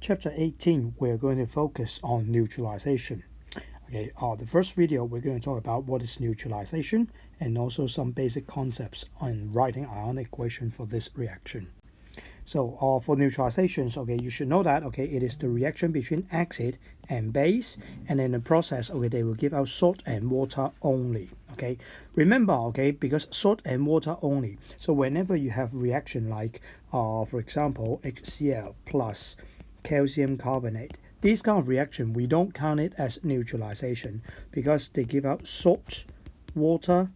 Chapter 18, we're going to focus on neutralization. Okay, the first video we're going to talk about what is neutralization and also some basic concepts on writing ionic equation for this reaction. So for neutralizations, okay, you should know that, okay, it is the reaction between acid and base, and in the process, okay, they will give out salt and water only. Okay, remember, okay, because salt and water only. So whenever you have reaction like, for example, HCl plus calcium carbonate, this kind of reaction, we don't count it as neutralization because they give out salt, water,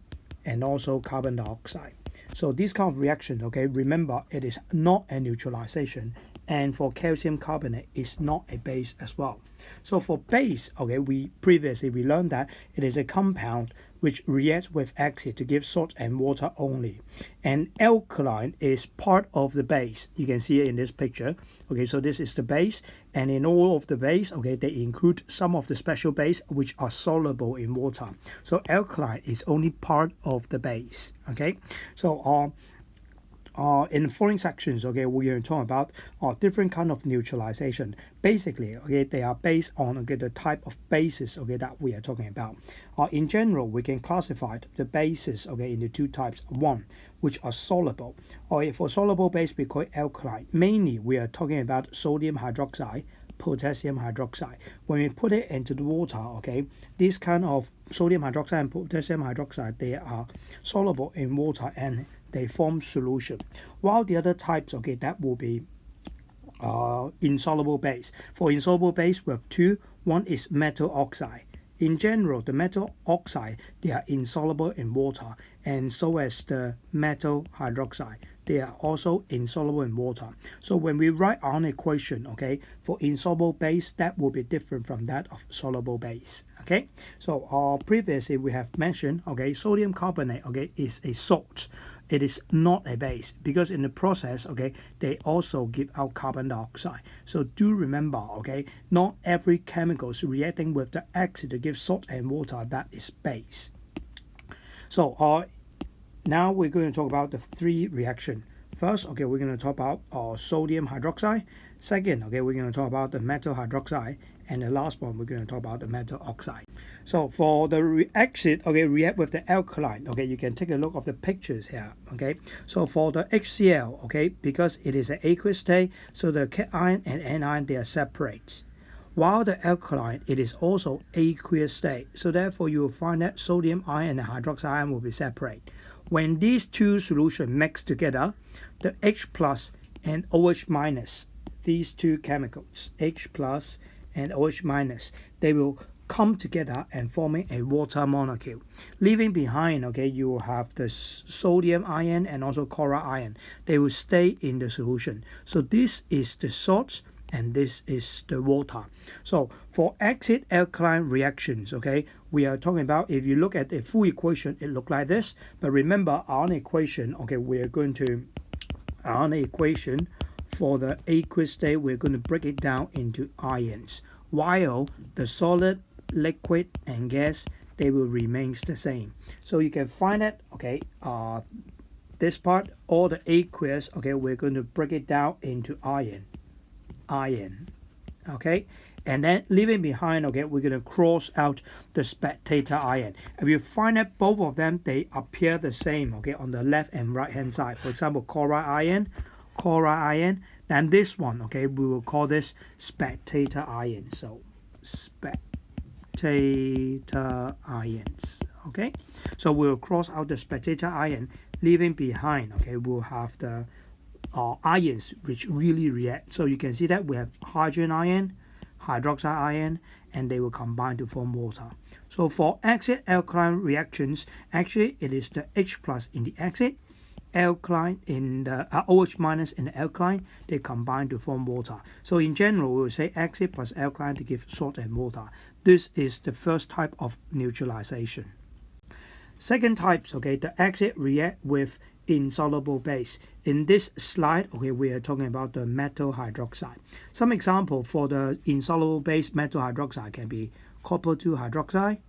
and also carbon dioxide. So this kind of reaction, okay, remember it is not a neutralization, and for calcium carbonate it's not a base as well. So for base, okay, we learned that it is a compound which reacts with acid to give salt and water only, and alkaline is part of the base. You can see it in this picture. Okay, so this is the base, and in all of the base, okay, they include some of the special base which are soluble in water. So alkaline is only part of the base. Okay, so in the following sections, okay, we are talking about different kind of neutralization. Basically, okay, they are based on, okay, the type of bases, okay, that we are talking about. In general, we can classify the bases, okay, into two types. One, which are soluble, or for soluble base we call it alkaline. Mainly, we are talking about sodium hydroxide, potassium hydroxide. When we put it into the water, okay, this kind of sodium hydroxide and potassium hydroxide, they are soluble in water and they form solution. While the other types, okay, that will be insoluble base. For insoluble base, we have two. One is metal oxide. In general, the metal oxide, they are insoluble in water, and so as the metal hydroxide, they are also insoluble in water. So when we write our equation, okay, for insoluble base, that will be different from that of soluble base. Okay, so previously we have mentioned, okay, sodium carbonate, okay, is a salt. It is not a base because in the process, okay, they also give out carbon dioxide. So do remember, okay, not every chemical is reacting with the acid to give salt and water that is base. So now we're going to talk about the three reactions. First, okay, we're going to talk about sodium hydroxide. Second, okay, we're going to talk about the metal hydroxide. And the last one, we're going to talk about the metal oxide. So for the acid, okay, react with the alkaline, okay, you can take a look of the pictures here, okay. So for the HCl, okay, because it is an aqueous state, so the cation and anion, they are separate. While the alkaline, it is also aqueous state, so therefore you will find that sodium ion and hydroxide ion will be separate. When these two solutions mix together, the H plus and OH minus, these two chemicals, H plus and OH minus, they will come together and forming a water molecule. Leaving behind, okay, you will have the sodium ion and also chloride ion. They will stay in the solution. So this is the salt and this is the water. So for acid alkaline reactions, okay, we are talking about, if you look at the full equation, it looks like this. But remember our equation, okay, we are going to, our equation for the aqueous state, we're going to break it down into ions, while the solid, liquid, and gas, they will remain the same. So you can find that, okay, this part, all the aqueous, okay, we're going to break it down into ion, okay, and then leaving behind, okay, we're going to cross out the spectator ion. If you find that both of them, they appear the same, okay, on the left and right hand side. For example, chloride ion, then this one, okay, we will call this spectator ion. So spectator ions, okay. So we'll cross out the spectator ion, leaving behind, okay, we'll have the ions which really react. So you can see that we have hydrogen ion, hydroxide ion, and they will combine to form water. So for acid alkaline reactions, actually it is the H plus in the acid, alkaline in the OH minus in the alkaline, they combine to form water. So in general, we will say acid plus alkaline to give salt and water. This is the first type of neutralization. Second types, okay, the acid react with insoluble base. In this slide, okay, we are talking about the metal hydroxide. Some example for the insoluble base metal hydroxide can be copper 2 hydroxide,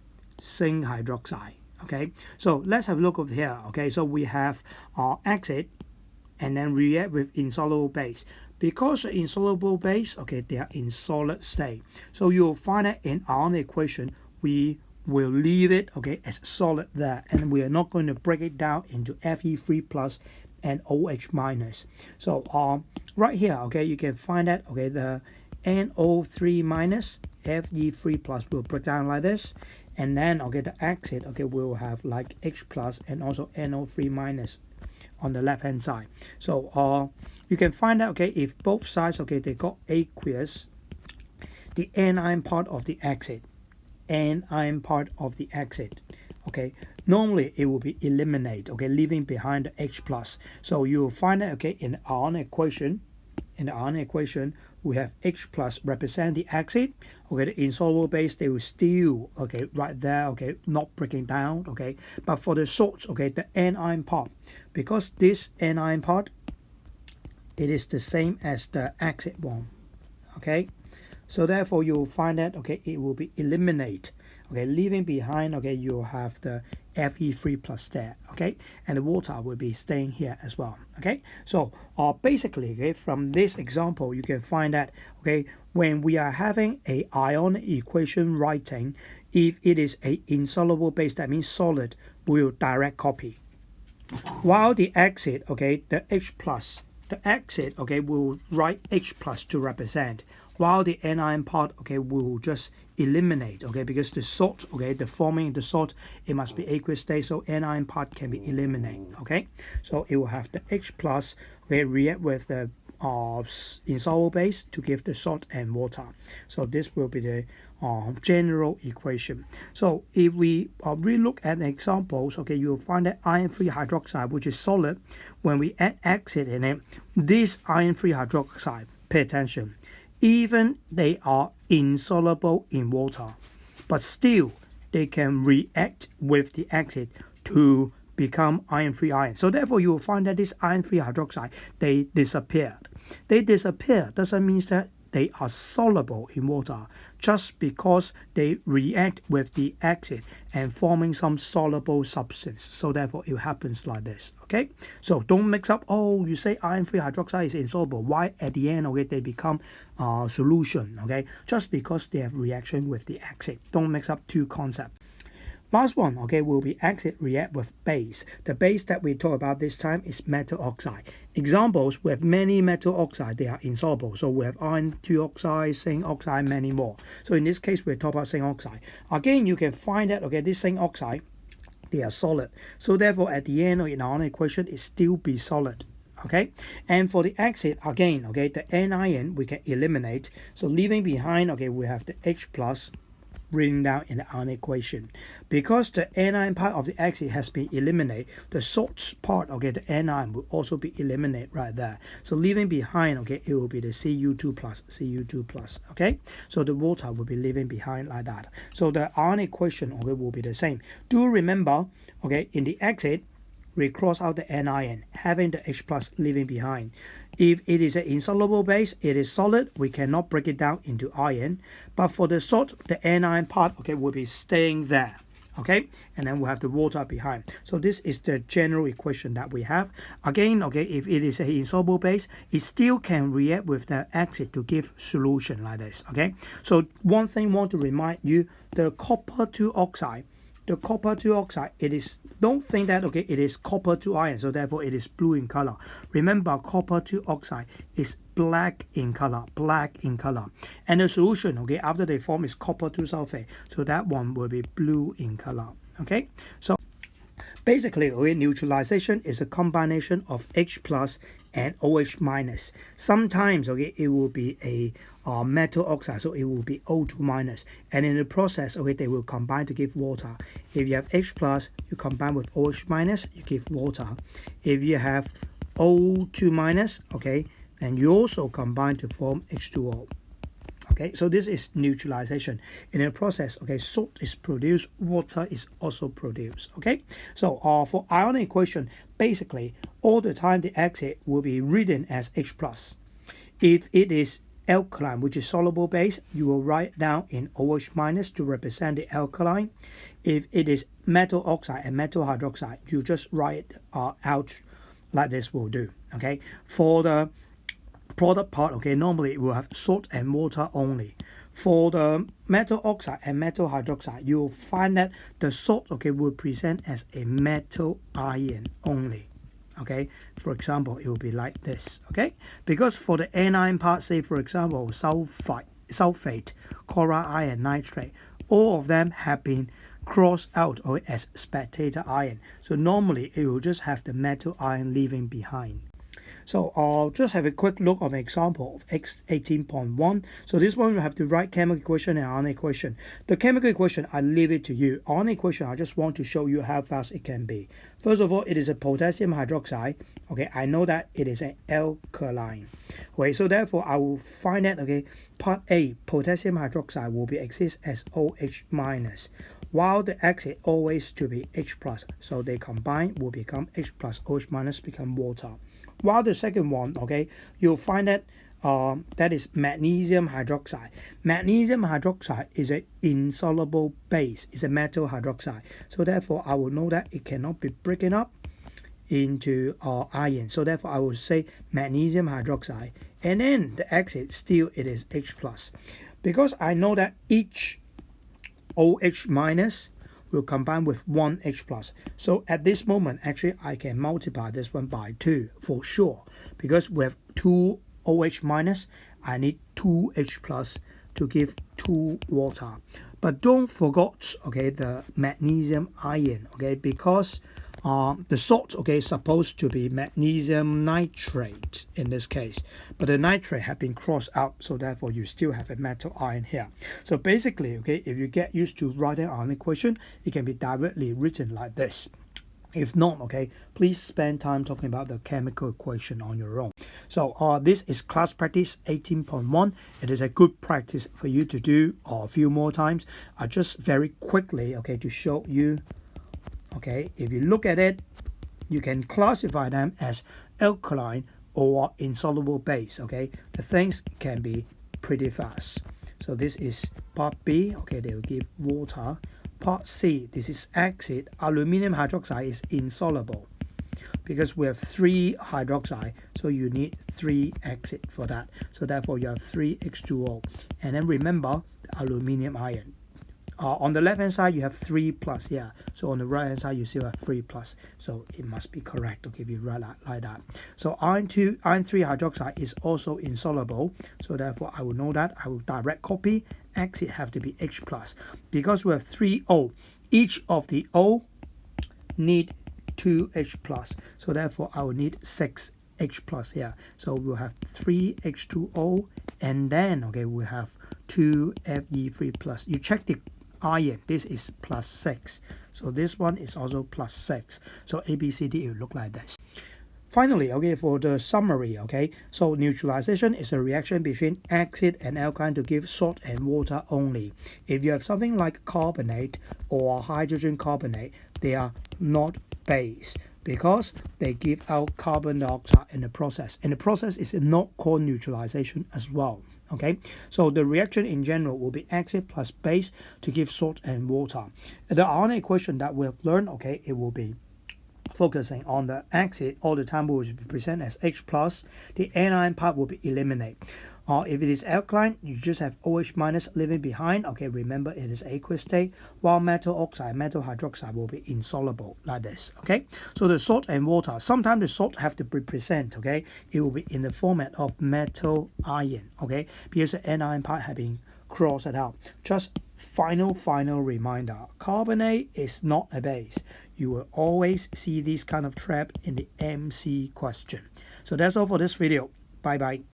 zinc hydroxide. Okay, so let's have a look over here. Okay, so we have acid and then react with insoluble base. Because the insoluble base, okay, they are in solid state. So you'll find that in our equation, we will leave it, okay, as solid there, and we are not going to break it down into Fe3 plus and OH minus. So right here, okay, you can find that, okay, the NO3 minus Fe3 plus will break down like this, and then, okay, the exit, okay, will have like H plus and also NO3 minus on the left hand side. So you can find out, okay, if both sides, okay, they got aqueous, the anion part of the exit, okay, normally it will be eliminated, okay, leaving behind the H plus. So you will find that, okay, in the ion equation, we have H plus represent the exit, okay, the insoluble base, they will still, okay, right there, okay, not breaking down, okay, but for the salts, okay, the anion part, because this anion part, it is the same as the exit one, okay, so therefore you'll find that, okay, it will be eliminated, okay, leaving behind, okay, you'll have the Fe3 plus there, okay, and the water will be staying here as well, okay. So basically, okay, from this example, you can find that, okay, when we are having a ionic equation writing, if it is a insoluble base, that means solid, we will direct copy. While the exit, okay, the H plus, the exit, okay, will write H plus to represent, while the anion part, okay, will just eliminate, okay, because the salt, okay, the forming the salt, it must be aqueous state, so anion part can be eliminated, okay. So it will have the H plus, okay, react with the insoluble base to give the salt and water. So this will be the general equation. So if we relook at the examples, okay, you'll find that iron-free hydroxide, which is solid, when we add acid in it, this iron-free hydroxide, pay attention, even they are insoluble in water, but still they can react with the acid to become iron-free iron. So therefore you will find that this iron-free hydroxide, they disappeared. They disappear doesn't mean that they are soluble in water, just because they react with the acid and forming some soluble substance. So therefore it happens like this, okay. So don't mix up, oh, you say iron-free hydroxide is insoluble, why at the end, okay, they become solution, okay, just because they have reaction with the acid. Don't mix up two concepts. Last one, okay, will be acid react with base. The base that we talk about this time is metal oxide. Examples, we have many metal oxide, they are insoluble. So we have iron 2 oxide, zinc oxide, many more. So in this case, we talk about zinc oxide. Again, you can find that, okay, this zinc oxide, they are solid. So therefore, at the end, in our equation, it still be solid. Okay, and for the acid, again, okay, the anion we can eliminate. So leaving behind, okay, we have the H plus written down in the ion equation. Because the anion part of the acid has been eliminated, the salts part, okay, the anion will also be eliminated right there. So leaving behind, okay, it will be the Cu2 plus, okay. So the water will be leaving behind like that. So the ion equation, okay, will be the same. Do remember, okay, in the acid, we cross out the anion, having the H plus leaving behind. If it is an insoluble base, it is solid, we cannot break it down into ion. But for the salt, the anion part, okay, will be staying there, okay, and then we'll have the water behind. So this is the general equation that we have. Again, okay, if it is an insoluble base, it still can react with the acid to give solution like this, okay. So one thing I want to remind you, the copper 2 oxide, it is, don't think that, okay, it is copper 2 iron, so therefore it is blue in color. Remember, copper 2 oxide is black in color. And the solution, okay, after they form is copper 2 sulfate, so that one will be blue in color, okay. So basically, okay, neutralization is a combination of H plus and OH minus. Sometimes, okay, it will be a metal oxide, so it will be O2 minus. And in the process, okay, they will combine to give water. If you have H plus, you combine with OH minus, you give water. If you have O2 minus, okay, then you also combine to form H2O. Okay, so this is neutralization. In a process, okay, salt is produced, water is also produced. Okay, so for ionic equation, basically all the time the acid will be written as H plus. If it is alkaline, which is soluble base, you will write down in OH minus to represent the alkaline. If it is metal oxide and metal hydroxide, you just write out like this will do. Okay, for the product part, okay, normally it will have salt and water only. For the metal oxide and metal hydroxide, you will find that the salt, okay, will present as a metal ion only. Okay, for example, it will be like this. Okay, because for the anion part, say for example, sulfate, chloride ion, nitrate, all of them have been crossed out or as spectator ion. So normally it will just have the metal ion leaving behind. So I'll just have a quick look on an example of X18.1. So this one, you have to write chemical equation and ionic equation. The chemical equation, I leave it to you. Ionic equation, I just want to show you how fast it can be. First of all, it is a potassium hydroxide. Okay, I know that it is an alkaline. Okay, so therefore I will find that, okay, part A, potassium hydroxide will be exist as OH minus, while the acid always to be H plus. So they combine will become H plus OH minus become water. While the second one, okay, you'll find that that is magnesium hydroxide. Magnesium hydroxide is an insoluble base. It's a metal hydroxide. So therefore, I will know that it cannot be broken up into iron. So therefore, I will say magnesium hydroxide. And then the acid, still it is H plus. Because I know that each OH minus will combine with one H plus. So at this moment, actually, I can multiply this one by 2 for sure. Because we have 2 OH minus, I need 2 H plus to give 2 water. But don't forget, okay, the magnesium ion, okay, because the salt, okay, is supposed to be magnesium nitrate in this case, but the nitrate have been crossed out, so therefore you still have a metal ion here. So basically, okay, if you get used to writing an equation, it can be directly written like this. If not, okay, please spend time talking about the chemical equation on your own. So this is class practice 18.1. It is a good practice for you to do a few more times. Just very quickly, okay, to show you. Okay, if you look at it, you can classify them as alkaline or insoluble base. Okay, the things can be pretty fast. So this is part B. Okay, they will give water. Part C, this is acid. Aluminium hydroxide is insoluble because we have 3 hydroxide, so you need 3 acid for that. So therefore, you have 3 H2O. And then remember the aluminium ion. On the left hand side, you have 3 plus, yeah. So on the right hand side, you still have 3 plus. So it must be correct, okay, if you write that like that. So iron 3 hydroxide is also insoluble. So therefore, I will know that. I will direct copy. Acid have to be H plus. Because we have 3 O, each of the O need 2 H plus. So therefore, I will need 6 H plus here. So we'll have 3 H2O, and then, okay, we have 2 Fe3 plus. You check the iron, this is plus 6, so this one is also plus 6. So A, B, C, D, it will look like this. Finally, okay, for the summary, okay, so neutralization is a reaction between acid and alkaline to give salt and water only. If you have something like carbonate or hydrogen carbonate, they are not base because they give out carbon dioxide in the process, and the process is not called neutralization as well. Okay, so the reaction in general will be acid plus base to give salt and water. The ionic equation that we have learned, okay, it will be focusing on the acid all the time, will be present as H plus. The anion part will be eliminated. If it is alkaline, you just have OH minus leaving behind. Okay, remember it is aqueous state, while metal oxide, metal hydroxide will be insoluble like this. Okay, so the salt and water, sometimes the salt have to be present. Okay, it will be in the format of metal ion. Okay, because the anion part have been crossed out. Just final reminder, carbonate is not a base. You will always see this kind of trap in the MC question. So that's all for this video. Bye bye.